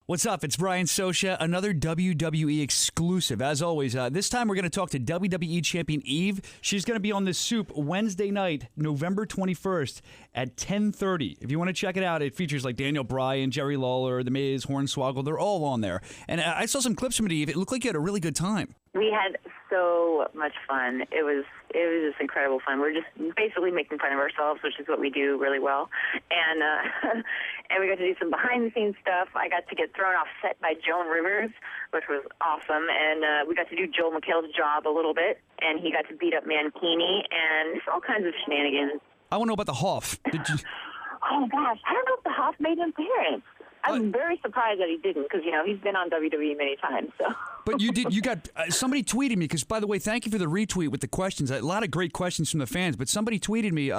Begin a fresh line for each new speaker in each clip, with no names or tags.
What's up? It's Brian Soscia, another WWE exclusive. As always, this time we're going to talk to WWE Champion Eve. She's going to be on The Soup Wednesday night, November 21st at 10:30. If you want to check it out, it features like Daniel Bryan, Jerry Lawler, The Miz, Hornswoggle. They're all on there. And I saw some clips from it, Eve. It looked like you had a really good time.
We had so much fun. It was just incredible fun. We're just basically making fun of ourselves, which is what we do really well. And and we got to do some behind-the-scenes stuff. I got to get thrown off set by Joan Rivers, which was awesome. And we got to do Joel McHale's job a little bit, and he got to beat up Mankini, and just all kinds of shenanigans.
I want to know about the Hoff. Did you?
Oh, gosh. I don't know if the Hoff made an appearance. I'm very surprised that he didn't because, you know, he's been on WWE many times. So.
But you did. You got somebody tweeted me because, by the way, thank you for the retweet with the questions. A lot of great questions from the fans. But somebody tweeted me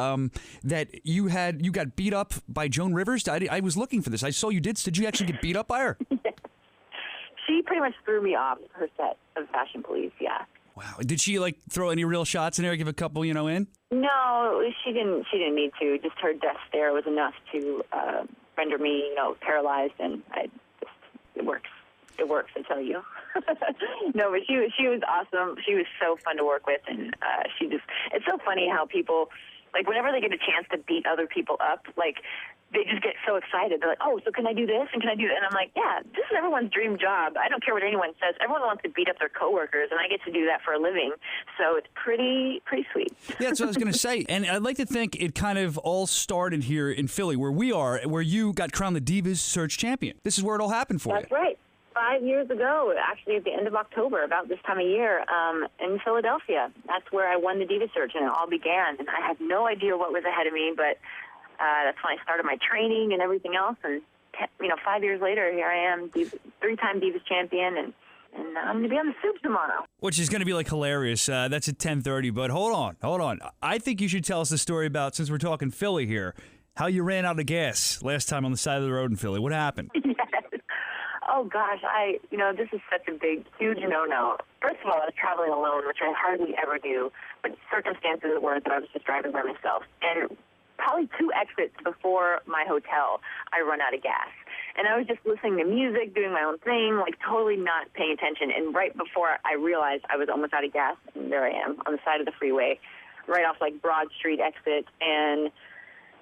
that you got beat up by Joan Rivers. I was looking for this. I saw you did. Did you actually get beat up by her?
Yeah. She pretty much threw me off her set of Fashion Police. Yeah.
Wow. Did she like throw any real shots in there? Give a couple, in?
No, she didn't. She didn't need to. Just her death stare was enough to render me, paralyzed, and it works. It works, I tell you. No, but she was awesome. She was so fun to work with, and it's so funny how people, like, whenever they get a chance to beat other people up, like, they just get so excited. They're like, oh, so can I do this, and can I do that? And I'm like, yeah, this is everyone's dream job. I don't care what anyone says. Everyone wants to beat up their coworkers, and I get to do that for a living. So it's pretty sweet.
Yeah, that's what I was going to say. And I'd like to think it kind of all started here in Philly, where we are, where you got crowned the Divas Search Champion. This is where it all happened for you.
That's right. 5 years ago, actually at the end of October, about this time of year, in Philadelphia. That's where I won the Diva Search, and it all began. And I had no idea what was ahead of me, but that's when I started my training and everything else. And 5 years later, here I am, three-time Divas champion, and I'm going to be on The Soup tomorrow.
Which is going to be like hilarious. That's at 10:30. But hold on. I think you should tell us the story about, since we're talking Philly here, how you ran out of gas last time on the side of the road in Philly. What happened?
Yes. Oh, gosh, this is such a big, huge no-no. First of all, I was traveling alone, which I hardly ever do, but circumstances were that I was just driving by myself. And probably 2 exits before my hotel, I run out of gas. And I was just listening to music, doing my own thing, like totally not paying attention. And right before I realized I was almost out of gas, and there I am on the side of the freeway, right off like Broad Street exit, and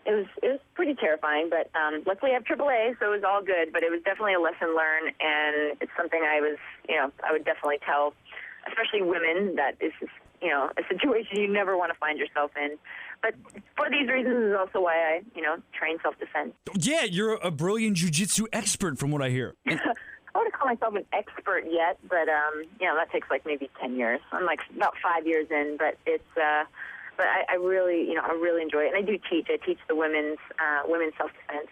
it was pretty terrifying, but luckily I have AAA, so it was all good. But it was definitely a lesson learned, and it's something I would definitely tell, especially women, that this is, a situation you never want to find yourself in. But for these reasons is also why I, train self-defense.
Yeah, you're a Brazilian Jiu Jitsu expert from what I hear.
I wouldn't call myself an expert yet, but, that takes like maybe 10 years. I'm like about 5 years in, but it's... But I really enjoy it, and I do teach. I teach the women's self-defense,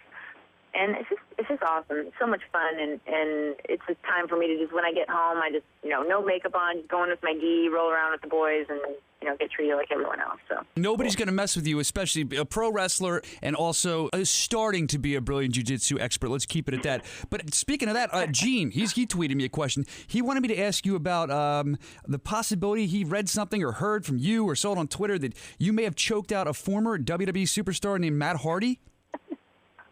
and it's just awesome. It's so much fun, and it's a time for me to just, when I get home, I just no makeup on, just go in with my gi, roll around with the boys, and get treated like everyone else. So
nobody's going to mess with you, especially a pro wrestler and also starting to be a Brazilian Jiu Jitsu expert. Let's keep it at that. But speaking of that, Gene, he tweeted me a question. He wanted me to ask you about the possibility he read something or heard from you or saw it on Twitter that you may have choked out a former WWE superstar named Matt Hardy.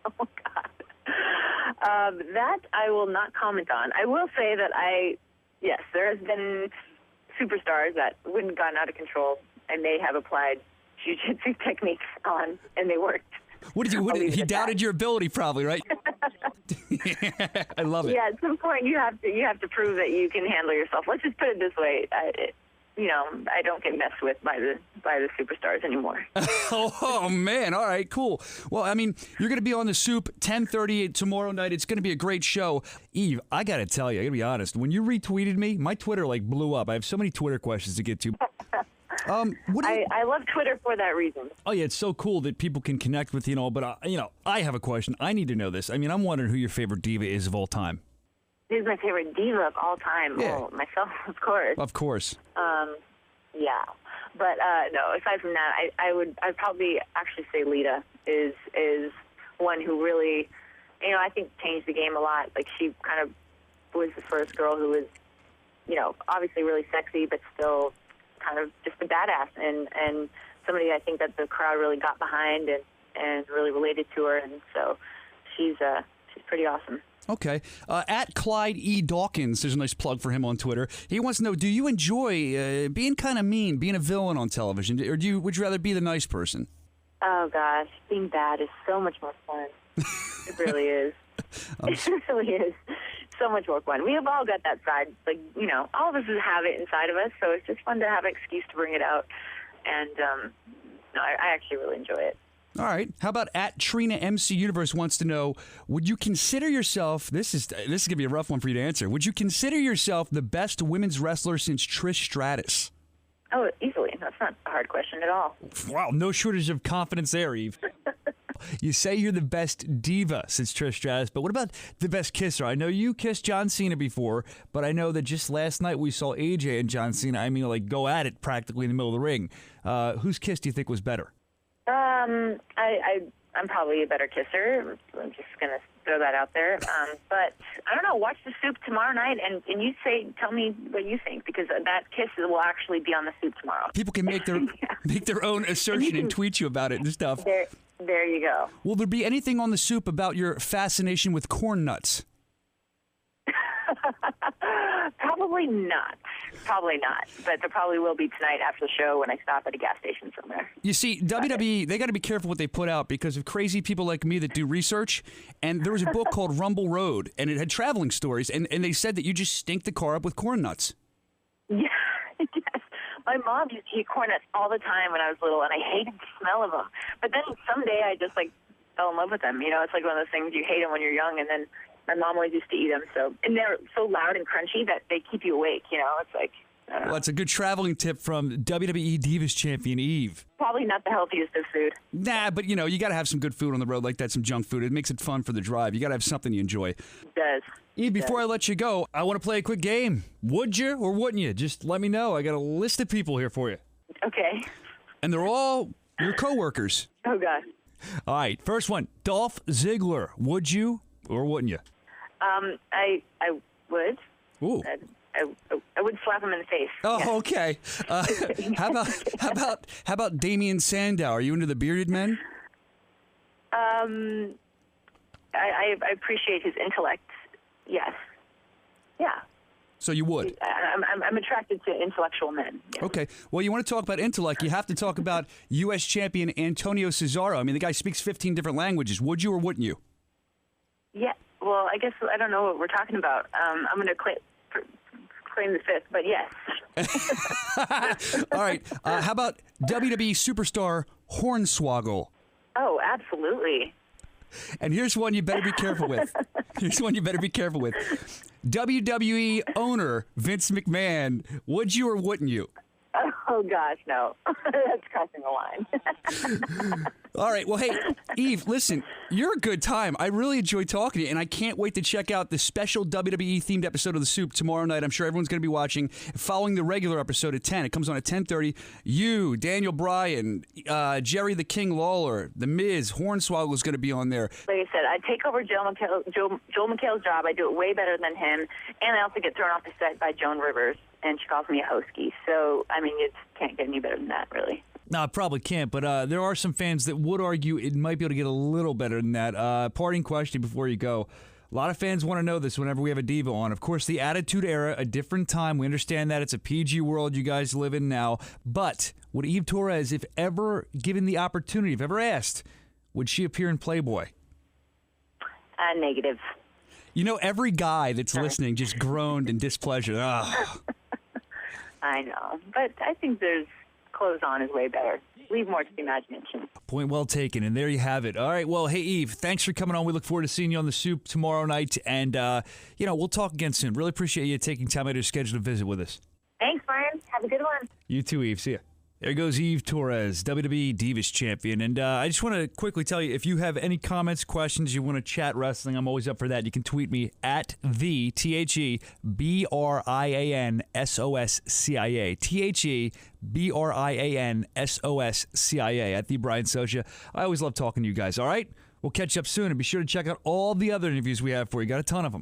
Oh, God. That I will not comment on. I will say that yes, there has been superstars that wouldn't have gotten out of control. I may have applied jiu-jitsu techniques on, and they worked.
He doubted your ability, probably, right? I love it.
Yeah, at some point you have to prove that you can handle yourself. Let's just put it this way. I don't get messed with by the superstars anymore.
Oh man! All right, cool. Well, I mean, you're going to be on The Soup 10:30 tomorrow night. It's going to be a great show. Eve, I got to tell you, I got to be honest. When you retweeted me, my Twitter blew up. I have so many Twitter questions to get to.
I love Twitter for that reason.
Oh yeah, it's so cool that people can connect with But I have a question. I need to know this. I mean, I'm wondering who your favorite diva is of all time.
Who's my favorite diva of all time?
Yeah.
Oh, myself, of course.
Of course.
Yeah. But no, aside from that, I'd probably actually say Lita is one who really, I think changed the game a lot. Like, she kind of was the first girl who was, obviously really sexy, but still kind of just a badass, and somebody I think that the crowd really got behind and really related to her, and so she's pretty awesome.
Okay. At Clyde E. Dawkins, there's a nice plug for him on Twitter. He wants to know, do you enjoy being kind of mean, being a villain on television, or would you rather be the nice person?
Oh, gosh. Being bad is so much more fun. It really is. It really is. So much more fun. We have all got that side. Like, all of us have it inside of us, so it's just fun to have an excuse to bring it out. And I actually really enjoy it.
All right. How about at Trina MC Universe wants to know, would you consider yourself, this is going to be a rough one for you to answer, would you consider yourself the best women's wrestler since Trish Stratus?
Oh, easily. That's not a hard question at all.
Wow, no shortage of confidence there, Eve. You say you're the best diva since Trish Stratus, but what about the best kisser? I know you kissed John Cena before, but I know that just last night we saw AJ and John Cena, go at it practically in the middle of the ring. Whose kiss do you think was better?
I'm probably a better kisser. I'm just going to throw that out there. But I don't know. Watch the soup tomorrow night, and you tell me what you think, because that kiss will actually be on the soup tomorrow.
People can make their own assertion and tweet you about it and stuff.
There you go.
Will there be anything on the soup about your fascination with corn nuts?
Probably not. But there probably will be tonight after the show when I stop at a gas station somewhere.
You see, WWE, they got to be careful what they put out because of crazy people like me that do research. And there was a book called Rumble Road, and it had traveling stories, and they said that you just stink the car up with corn nuts.
Yeah, yes. My mom used to eat corn nuts all the time when I was little, and I hated the smell of them. But then someday I just, fell in love with them. It's like one of those things you hate them when you're young, and then my mom always used to eat them. And they're so loud and crunchy that they keep you awake, It's like, I don't know.
Well, that's a good traveling tip from WWE Divas champion Eve.
Probably not the healthiest of food.
Nah, but, you got to have some good food on the road like that, some junk food. It makes it fun for the drive. You got to have something you enjoy.
It does.
Eve, before I let you go, I want to play a quick game. Would you or wouldn't you? Just let me know. I got a list of people here for you.
Okay.
And they're all your coworkers.
Oh, God.
All right, first one. Dolph Ziggler. Would you or wouldn't you?
I would.
Ooh.
I would slap him in the face.
Oh,
yes.
Okay. How about Damian Sandow? Are you into the bearded men?
I appreciate his intellect. Yes. Yeah.
So you would?
I'm attracted to intellectual men. Yes.
Okay. Well, you want to talk about intellect, you have to talk about U.S. champion Antonio Cesaro. The guy speaks 15 different languages. Would you or wouldn't you?
Yeah. Well, I guess I don't know what we're talking about. I'm going to claim the fifth, but yes.
All right. How about WWE superstar Hornswoggle?
Oh, absolutely.
And here's one you better be careful with. WWE owner Vince McMahon. Would you or wouldn't you?
Oh, gosh, no. That's crossing the line.
All right. Well, hey, Eve, listen, you're a good time. I really enjoy talking to you, and I can't wait to check out the special WWE-themed episode of The Soup tomorrow night. I'm sure everyone's going to be watching, following the regular episode at 10. It comes on at 10:30. You, Daniel Bryan, Jerry the King Lawler, The Miz, Hornswoggle is going to be on there.
Like I said, I take over Joel McHale's job. I do it way better than him, and I also get thrown off the set by Joan Rivers, and she calls me a hoskie. So, it can't get any better than that, really.
No, it probably can't, but there are some fans that would argue it might be able to get a little better than that. Parting question before you go. A lot of fans want to know this whenever we have a diva on. Of course, the Attitude Era, a different time. We understand that. It's a PG world you guys live in now. But would Eve Torres, if ever given the opportunity, if ever asked, would she appear in Playboy?
Negative.
Every guy that's listening just groaned in displeasure. Oh.
I know. But I think there's clothes on is way better. Leave more to the imagination.
Point well taken, and there you have it. All right, well, hey, Eve, thanks for coming on. We look forward to seeing you on The Soup tomorrow night, and, we'll talk again soon. Really appreciate you taking time out of your schedule to visit with us.
Thanks, Brian. Have a good one.
You too, Eve. See ya. There goes Eve Torres, WWE Divas champion. And I just want to quickly tell you, if you have any comments, questions, you want to chat wrestling, I'm always up for that. You can tweet me at the TheBrianSoscia. TheBrianSoscia at the Brian Soscia. I always love talking to you guys, all right? We'll catch up soon, and be sure to check out all the other interviews we have for you. Got a ton of them.